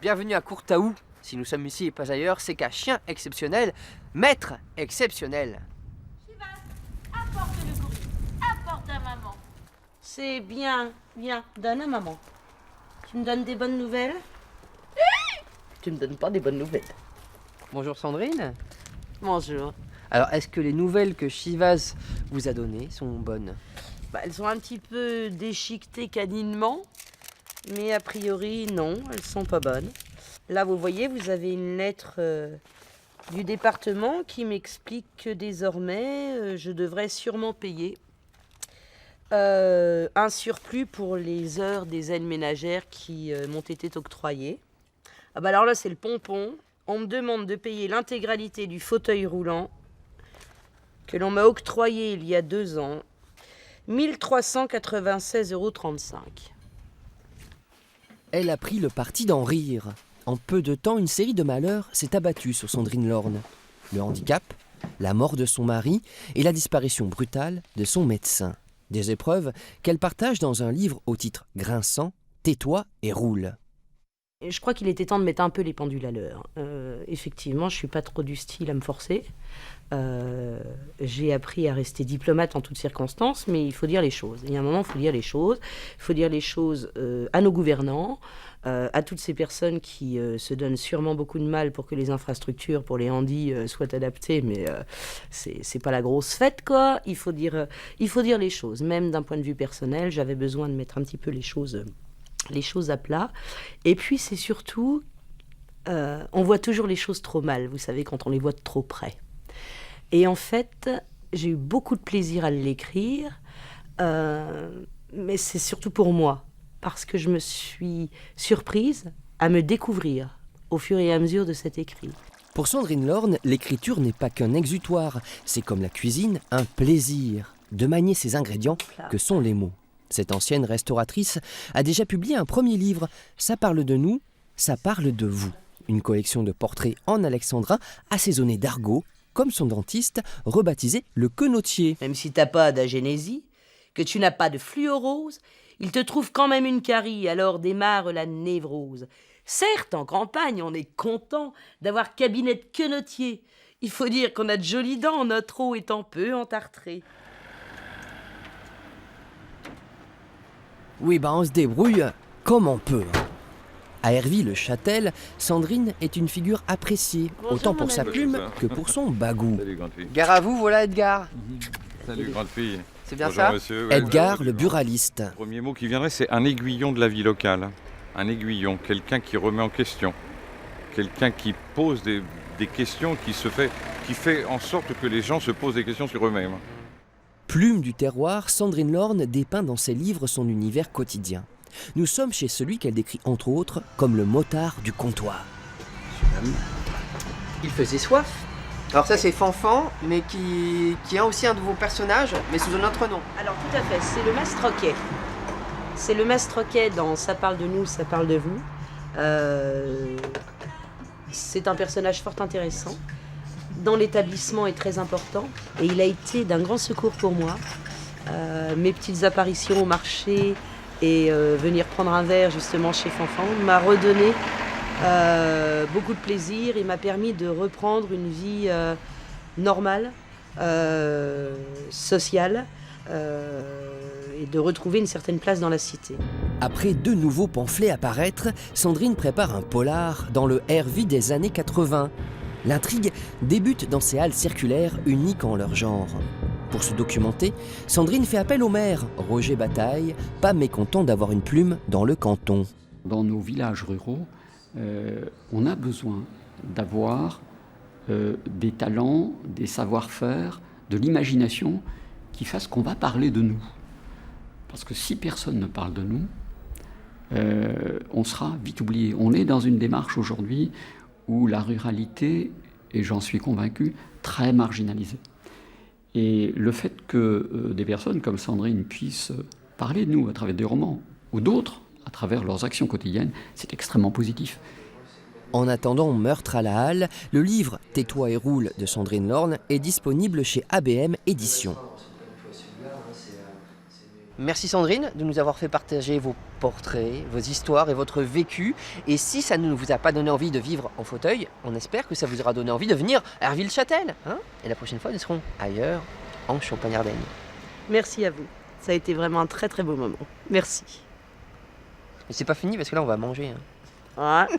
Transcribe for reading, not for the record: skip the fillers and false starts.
Bienvenue à Courtaou. Si nous sommes ici et pas ailleurs, c'est qu'un chien exceptionnel, maître exceptionnel. Chivas, apporte le courrier. Apporte à maman. C'est bien, viens, donne à maman. Tu me donnes des bonnes nouvelles? Tu me donnes pas des bonnes nouvelles. Bonjour Sandrine. Bonjour. Alors, est-ce que les nouvelles que Chivas vous a données sont bonnes? Elles sont un petit peu déchiquetées caninement, mais a priori, non, elles sont pas bonnes. Là, vous voyez, vous avez une lettre du département qui m'explique que désormais, je devrais sûrement payer un surplus pour les heures des aides ménagères qui m'ont été octroyées. Ah bah alors là, c'est le pompon. On me demande de payer l'intégralité du fauteuil roulant que l'on m'a octroyé il y a 2 ans. 1396,35 €. Elle a pris le parti d'en rire. En peu de temps, une série de malheurs s'est abattue sur Sandrine Lorne. Le handicap, la mort de son mari et la disparition brutale de son médecin. Des épreuves qu'elle partage dans un livre au titre grinçant, Tais-toi et roule. Et je crois qu'il était temps de mettre un peu les pendules à l'heure. Effectivement, je ne suis pas trop du style à me forcer. J'ai appris à rester diplomate en toutes circonstances, mais il faut dire les choses. Il y a un moment, il faut dire les choses. Il faut dire les choses à nos gouvernants, à toutes ces personnes qui se donnent sûrement beaucoup de mal pour que les infrastructures pour les handis soient adaptées, mais c'est pas la grosse fête, quoi. Il faut dire les choses. Même d'un point de vue personnel, j'avais besoin de mettre un petit peu les choses à plat. Et puis, c'est surtout, on voit toujours les choses trop mal, vous savez, quand on les voit de trop près. Et en fait, j'ai eu beaucoup de plaisir à l'écrire, mais c'est surtout pour moi, parce que je me suis surprise à me découvrir au fur et à mesure de cet écrit. Pour Sandrine Lorne, l'écriture n'est pas qu'un exutoire, c'est comme la cuisine, un plaisir de manier ces ingrédients que sont les mots. Cette ancienne restauratrice a déjà publié un premier livre, Ça parle de nous, ça parle de vous. Une collection de portraits en alexandrin assaisonnés d'argot, comme son dentiste, rebaptisé le quenotier. Même si t'as pas d'agénésie, que tu n'as pas de fluorose, il te trouve quand même une carie, alors démarre la névrose. Certes, en campagne, on est content d'avoir cabinet de quenotier. Il faut dire qu'on a de jolies dents, notre eau étant peu entartrée. Oui, on se débrouille comme on peut. À Herville-le-Châtel, Sandrine est une figure appréciée, Bonjour, autant pour mon sa ami. plume que pour son bagou. Salut, grande fille. Gare à vous, voilà Edgar. Salut, grande fille. C'est bien Bonjour, ça? monsieur. Ouais, Edgar, ouais, le buraliste. Le premier mot qui viendrait, c'est un aiguillon de la vie locale. Un aiguillon, quelqu'un qui remet en question. Quelqu'un qui pose des questions, qui fait en sorte que les gens se posent des questions sur eux-mêmes. Plume du terroir, Sandrine Lorne dépeint dans ses livres son univers quotidien. Nous sommes chez celui qu'elle décrit entre autres comme le motard du comptoir. Il faisait soif. Alors ça c'est Fanfan, mais qui a aussi un nouveau personnage, mais sous un autre nom. Alors tout à fait, c'est le Mastroquet. C'est le Mastroquet dans Ça parle de nous, ça parle de vous. C'est un personnage fort intéressant. Dans l'établissement est très important et il a été d'un grand secours pour moi. Mes petites apparitions au marché et venir prendre un verre justement chez Fanfan m'a redonné beaucoup de plaisir et m'a permis de reprendre une vie normale, sociale et de retrouver une certaine place dans la cité. Après 2 nouveaux pamphlets à paraître, Sandrine prépare un polar dans le Hervy des années 80. L'intrigue débute dans ces halles circulaires uniques en leur genre. Pour se documenter, Sandrine fait appel au maire, Roger Bataille, pas mécontent d'avoir une plume dans le canton. Dans nos villages ruraux, on a besoin d'avoir des talents, des savoir-faire, de l'imagination qui fassent qu'on va parler de nous. Parce que si personne ne parle de nous, on sera vite oublié. On est dans une démarche aujourd'hui où la ruralité est, j'en suis convaincu, très marginalisée. Et le fait que des personnes comme Sandrine puissent parler de nous à travers des romans, ou d'autres, à travers leurs actions quotidiennes, c'est extrêmement positif. En attendant Meurtre à la halle, le livre Tais-toi et roule de Sandrine Lorne est disponible chez ABM Éditions. Merci Sandrine de nous avoir fait partager vos portraits, vos histoires et votre vécu. Et si ça ne vous a pas donné envie de vivre en fauteuil, on espère que ça vous aura donné envie de venir à Herville-Châtel. Hein, et la prochaine fois, nous serons ailleurs, en Champagne-Ardenne. Merci à vous. Ça a été vraiment un très très beau moment. Merci. Mais c'est pas fini parce que là, on va manger. Hein. Ouais.